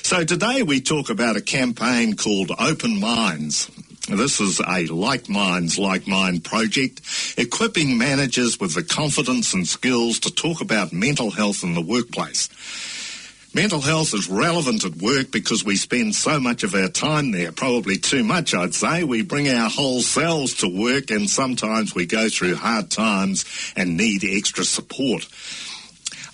So today we talk about a campaign called Open Minds. This is a Like Minds, Like Mind project, equipping managers with the confidence and skills to talk about mental health in the workplace. Mental health is relevant at work because we spend so much of our time there, probably too much, I'd say. We bring our whole selves to work, and sometimes we go through hard times and need extra support.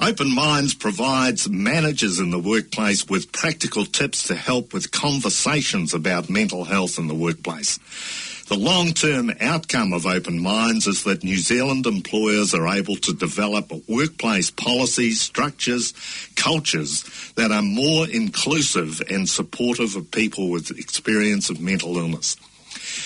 Open Minds provides managers in the workplace with practical tips to help with conversations about mental health in the workplace. The long-term outcome of Open Minds is that New Zealand employers are able to develop workplace policies, structures, cultures that are more inclusive and supportive of people with experience of mental illness.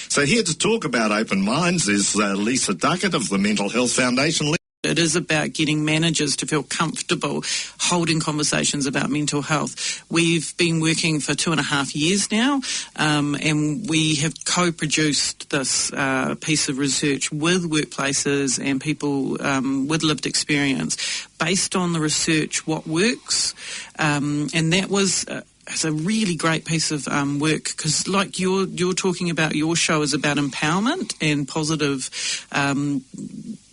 So here to talk about Open Minds is Lisa Ducat of the Mental Health Foundation. It is about getting managers to feel comfortable holding conversations about mental health. We've been working for 2.5 years now, and we have co-produced this piece of research with workplaces and people with lived experience based on the research, what works, and that was... It's a really great piece of work because, like you're talking about, your show is about empowerment and positive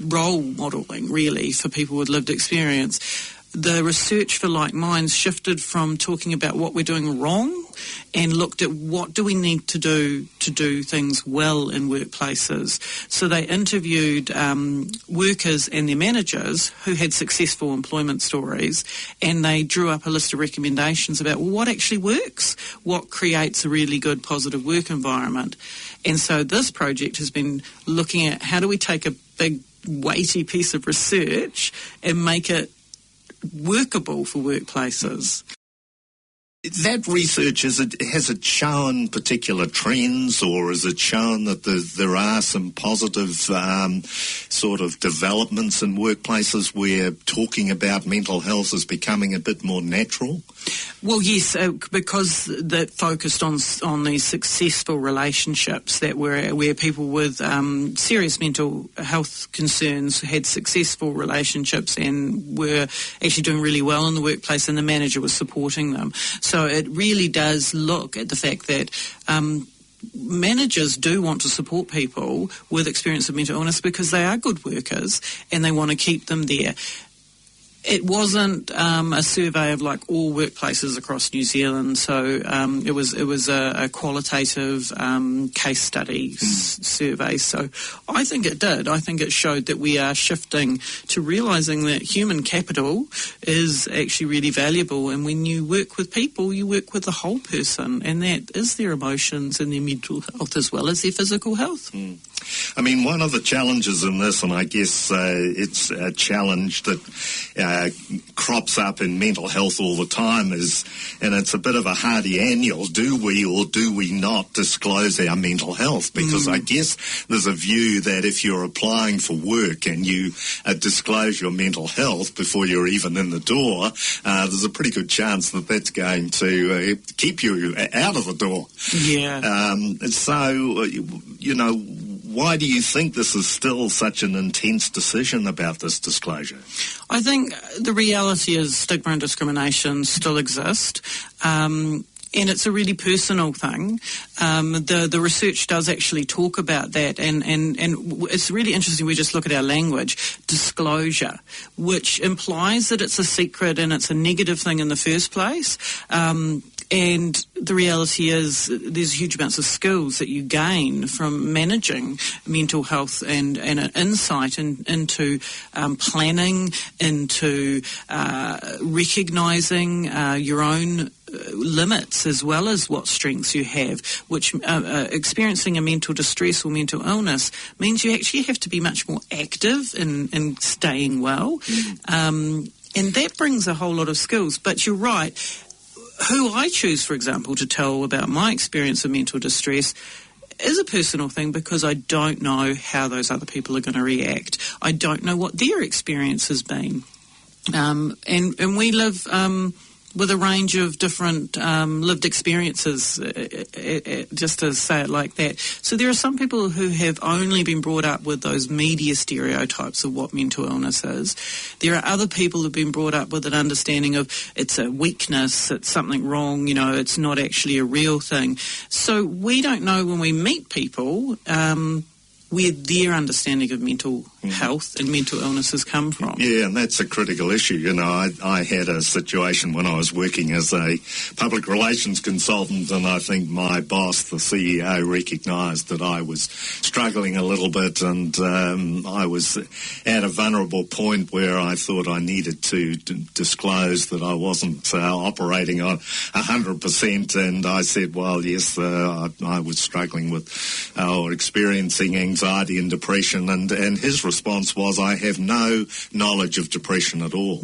role modelling, really, for people with lived experience. The research for Like Minds shifted from talking about what we're doing wrong and looked at what do we need to do things well in workplaces. So they interviewed workers and their managers who had successful employment stories, and they drew up a list of recommendations about what actually works, what creates a really good positive work environment. And so this project has been looking at how do we take a big weighty piece of research and make it workable for workplaces. That research, has it shown particular trends, or has it shown that there are some positive sort of developments in workplaces where talking about mental health is becoming a bit more natural? Well, yes, because that focused on these successful relationships that were where people with serious mental health concerns had successful relationships and were actually doing really well in the workplace, and the manager was supporting them. So it really does look at the fact that managers do want to support people with experience of mental illness because they are good workers and they want to keep them there. It wasn't a survey of like all workplaces across New Zealand, so it was a qualitative case study survey. So I think it did. I think it showed that we are shifting to realising that human capital is actually really valuable, and when you work with people, you work with the whole person, and that is their emotions and their mental health as well as their physical health. Mm. I mean, one of the challenges in this, and I guess it's a challenge that crops up in mental health all the time, and it's a bit of a hardy annual, do we or do we not disclose our mental health? Because I guess there's a view that if you're applying for work and you disclose your mental health before you're even in the door, there's a pretty good chance that that's going to keep you out of the door. Yeah. So, you know, why do you think this is still such an intense decision about this disclosure? I think the reality is stigma and discrimination still exist. And it's a really personal thing. The research does actually talk about that, and it's really interesting. We just look at our language, disclosure, which implies that it's a secret and it's a negative thing in the first place. And the reality is there's huge amounts of skills that you gain from managing mental health and an insight into planning, into recognising your own limits as well as what strengths you have, which experiencing a mental distress or mental illness means you actually have to be much more active in staying well. And that brings a whole lot of skills. But you're right. Who I choose, for example, to tell about my experience of mental distress is a personal thing because I don't know how those other people are going to react. I don't know what their experience has been. And we live with a range of different lived experiences, just to say it like that. So there are some people who have only been brought up with those media stereotypes of what mental illness is. There are other people who have been brought up with an understanding of it's a weakness, it's something wrong, it's not actually a real thing. So we don't know when we meet people where their understanding of mental health and mental illnesses come from. Yeah, and that's a critical issue. I had a situation when I was working as a public relations consultant, and I think my boss, the CEO, recognised that I was struggling a little bit, and I was at a vulnerable point where I thought I needed to disclose that I wasn't operating on 100%, and I said, well, yes, I was struggling with or experiencing anxiety and depression, and his response was, I have no knowledge of depression at all.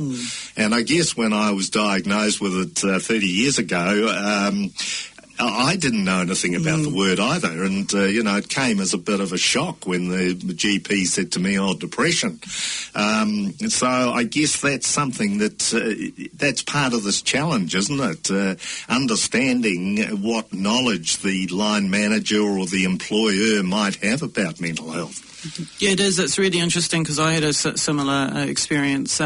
And I guess when I was diagnosed with it 30 years ago, I didn't know anything about the word either, and it came as a bit of a shock when the GP said to me, depression. So I guess that's something that's part of this challenge, isn't it? Understanding what knowledge the line manager or the employer might have about mental health. Yeah, it is. It's really interesting because I had a similar experience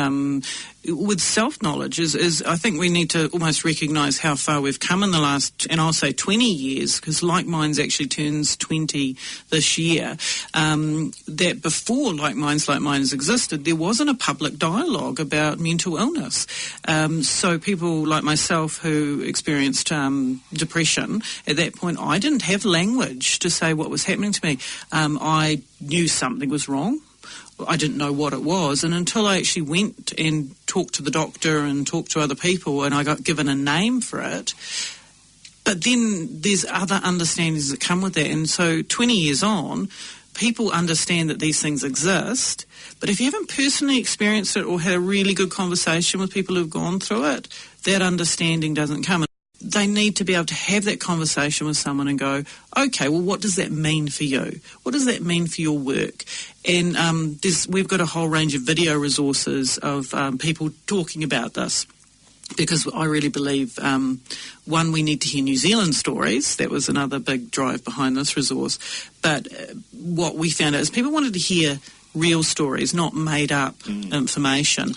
with self-knowledge. Is I think we need to almost recognise how far we've come in the last, and I'll say 20 years, because Like Minds actually turns 20 this year, that before Like Minds existed, there wasn't a public dialogue about mental illness. So people like myself who experienced depression, at that point I didn't have language to say what was happening to me. I knew something was wrong. I didn't know what it was, and until I actually went and talked to the doctor and talked to other people and I got given a name for it. But then there's other understandings that come with that, and so 20 years on, people understand that these things exist, but if you haven't personally experienced it or had a really good conversation with people who've gone through it, that understanding doesn't come. They need to be able to have that conversation with someone and go, okay, well, what does that mean for you? What does that mean for your work? And we've got a whole range of video resources of people talking about this, because I really believe, one, we need to hear New Zealand stories. That was another big drive behind this resource. But what we found out is people wanted to hear real stories, not made-up information.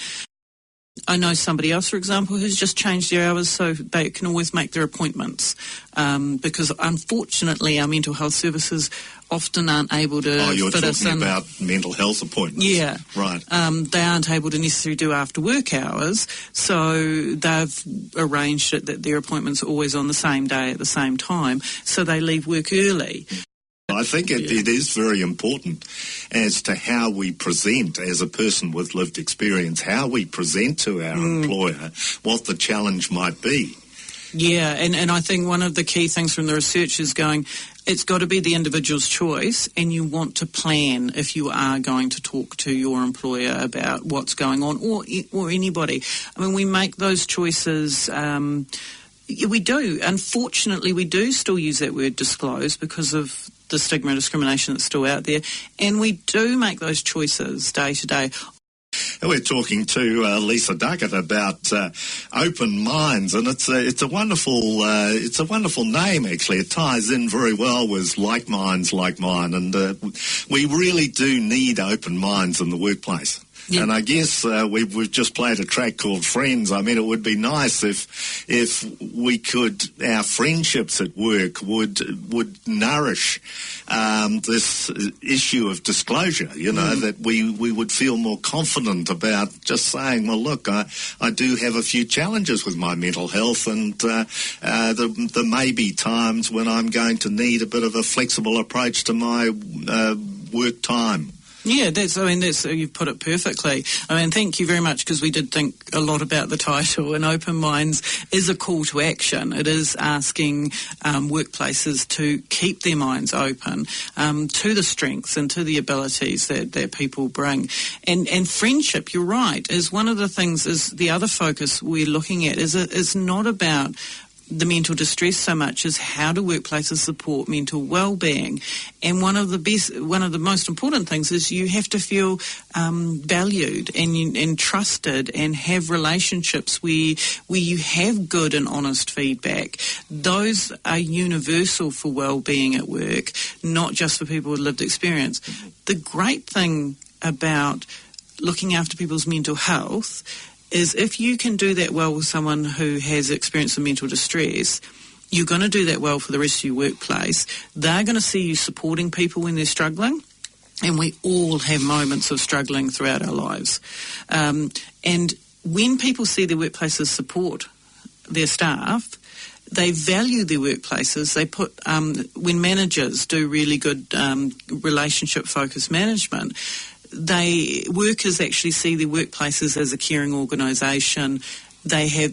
I know somebody else, for example, who's just changed their hours so they can always make their appointments, because unfortunately our mental health services often aren't able to fit us in. You're talking about mental health appointments. Yeah. Right. They aren't able to necessarily do after work hours, so they've arranged it that their appointments are always on the same day at the same time, so they leave work early. I think it is very important as to how we present as a person with lived experience, how we present to our employer what the challenge might be. Yeah, and I think one of the key things from the research is going, it's got to be the individual's choice, and you want to plan if you are going to talk to your employer about what's going on, or anybody. I mean, we make those choices. We do. Unfortunately, we do still use that word disclose because of the stigma and discrimination that's still out there, and we do make those choices day to day. We're talking to Lisa Ducat about Open Minds, and it's a wonderful name actually. It ties in very well with Like Minds, Like Mine, and we really do need open minds in the workplace. Yeah. And I guess we've just played a track called Friends. I mean, it would be nice if we could, our friendships at work would nourish this issue of disclosure, that we would feel more confident about just saying, well, look, I do have a few challenges with my mental health, and there may be times when I'm going to need a bit of a flexible approach to my work time. Yeah, that's you've put it perfectly. I mean, thank you very much, because we did think a lot about the title, and Open Minds is a call to action. It is asking workplaces to keep their minds open to the strengths and to the abilities that people bring. And friendship, you're right, is one of the things, is the other focus we're looking at, is not about the mental distress so much is how do workplaces support mental well-being? And one of the most important things is you have to feel valued and trusted and have relationships where you have good and honest feedback. Those are universal for well-being at work, not just for people with lived experience. The great thing about looking after people's mental health is if you can do that well with someone who has experienced some mental distress, you're going to do that well for the rest of your workplace. They're going to see you supporting people when they're struggling, and we all have moments of struggling throughout our lives. And when people see their workplaces support their staff, they value their workplaces. They put, when managers do really good relationship-focused management, workers actually see their workplaces as a caring organisation. They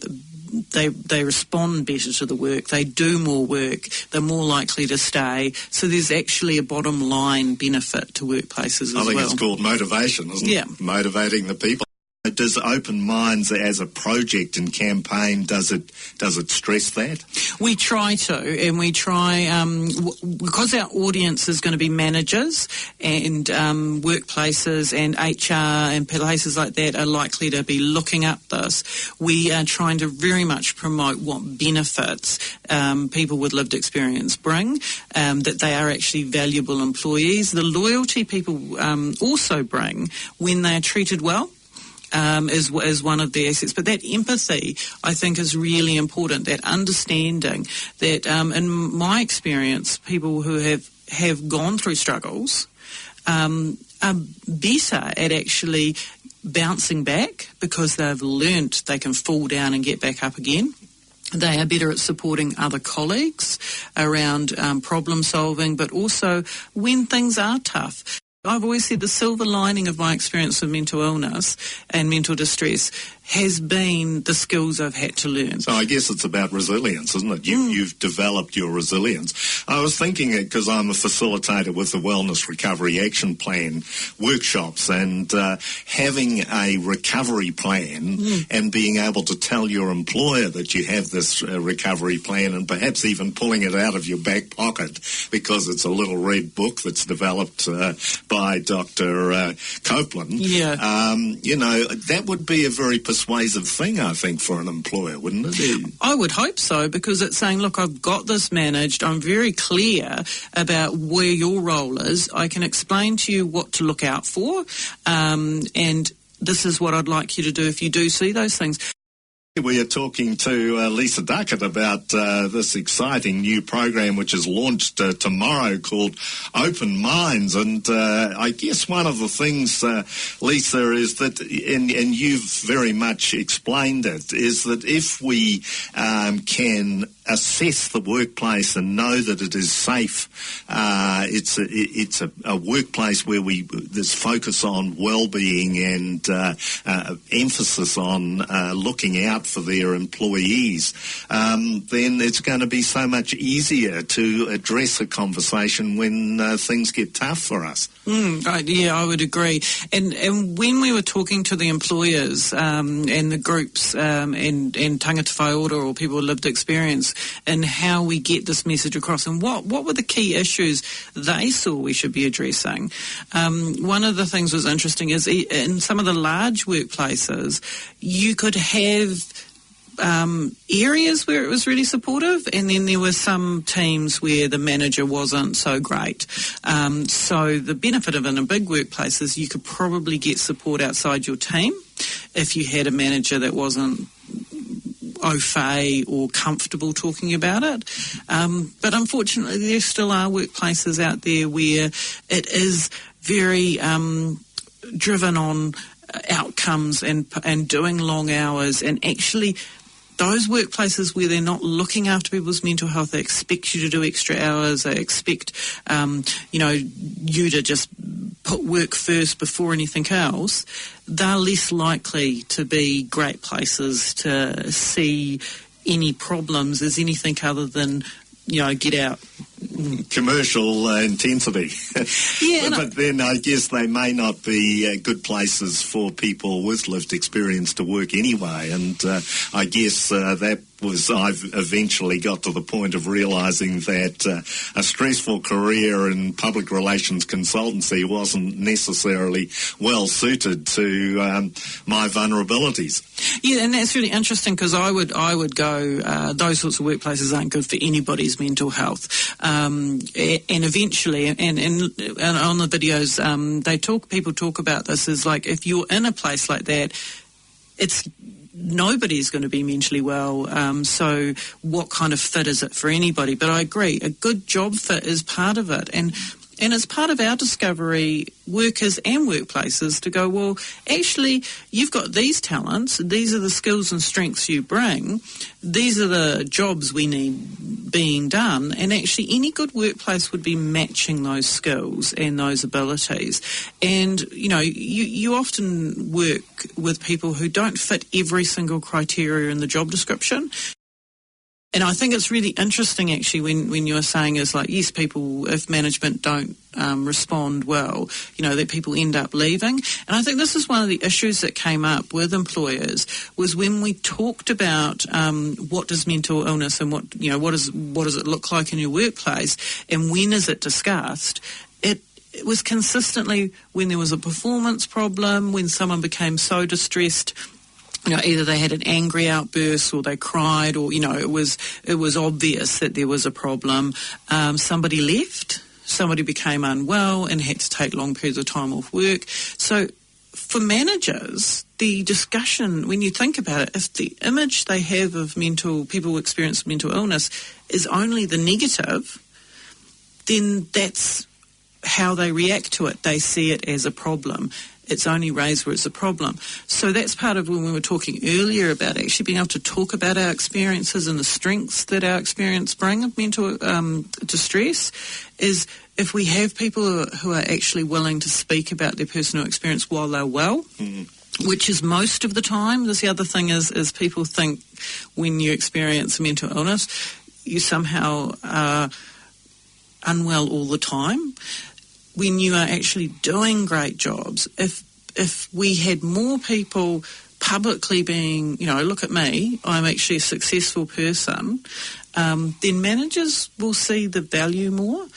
respond better to the work. They do more work. They're more likely to stay. So there's actually a bottom line benefit to workplaces as well. I think it's called motivation, isn't it? Yeah. Motivating the people. Does Open Minds as a project and campaign, does it stress that? We try to, and we try, because our audience is going to be managers and workplaces and HR and places like that are likely to be looking up this, we are trying to very much promote what benefits people with lived experience bring, that they are actually valuable employees. The loyalty people also bring when they are treated well. Is one of the assets. But that empathy, I think, is really important, that understanding that, in my experience, people who have gone through struggles are better at actually bouncing back because they've learnt they can fall down and get back up again. They are better at supporting other colleagues around problem solving, but also when things are tough. I've always said the silver lining of my experience of mental illness and mental distress has been the skills I've had to learn. So I guess it's about resilience, isn't it? You've developed your resilience. I was thinking it because I'm a facilitator with the Wellness Recovery Action Plan workshops, and having a recovery plan and being able to tell your employer that you have this recovery plan, and perhaps even pulling it out of your back pocket because it's a little red book that's developed by Dr. Copeland. Yeah. That would be a very persuasive thing, I think, for an employer, wouldn't it? I would hope so, because it's saying, look, I've got this managed. I'm very clear about where your role is. I can explain to you what to look out for, and this is what I'd like you to do if you do see those things. We are talking to Lisa Ducat about this exciting new program which is launched tomorrow called Open Minds. And I guess one of the things, Lisa, is that, and you've very much explained it, is that if we can assess the workplace and know that it is safe, it's a workplace where there's focus on well-being and emphasis on looking out for their employees, then it's going to be so much easier to address a conversation when things get tough for us. Yeah, I would agree. And when we were talking to the employers and the groups and tangata whaiora, or people with lived experience, and how we get this message across, and what were the key issues they saw we should be addressing. One of the things was interesting is in some of the large workplaces, you could have areas where it was really supportive, and then there were some teams where the manager wasn't so great. So the benefit of in a big workplace is you could probably get support outside your team if you had a manager that wasn't au fait or comfortable talking about it. But unfortunately, there still are workplaces out there where it is very driven on outcomes and doing long hours, and actually those workplaces where they're not looking after people's mental health, they expect you to do extra hours, they expect you to just put work first before anything else, they're less likely to be great places to see any problems as anything other than, get out. Commercial intensity. Yeah, but then I guess they may not be good places for people with lived experience to work anyway, and I guess that was I've eventually got to the point of realising that a stressful career in public relations consultancy wasn't necessarily well suited to my vulnerabilities. Yeah, and that's really interesting, because I would go, those sorts of workplaces aren't good for anybody's mental health. And eventually, and on the videos, people talk about this as like, if you're in a place like that, nobody's going to be mentally well, so what kind of fit is it for anybody? But I agree, a good job fit is part of it, and it's part of our discovery, workers and workplaces, to go, well, actually, you've got these talents, these are the skills and strengths you bring, these are the jobs we need being done, and actually any good workplace would be matching those skills and those abilities. And, you often work with people who don't fit every single criteria in the job description. And I think it's really interesting, actually, when you're saying is like, yes, people, if management don't respond well, that people end up leaving. And I think this is one of the issues that came up with employers, was when we talked about what does mental illness and what does it look like in your workplace, and when is it discussed, it was consistently when there was a performance problem, when someone became so distressed, either they had an angry outburst or they cried, or, it was obvious that there was a problem. Somebody left, somebody became unwell and had to take long periods of time off work. So for managers, the discussion, when you think about it, if the image they have of people who experience mental illness is only the negative, then that's how they react to it. They see it as a problem. It's only raised where it's a problem. So that's part of when we were talking earlier about actually being able to talk about our experiences and the strengths that our experience bring of mental distress, is if we have people who are actually willing to speak about their personal experience while they're well, which is most of the time. The other thing is people think when you experience mental illness, you somehow are unwell all the time, when you are actually doing great jobs. If we had more people publicly being, look at me, I'm actually a successful person, then managers will see the value more.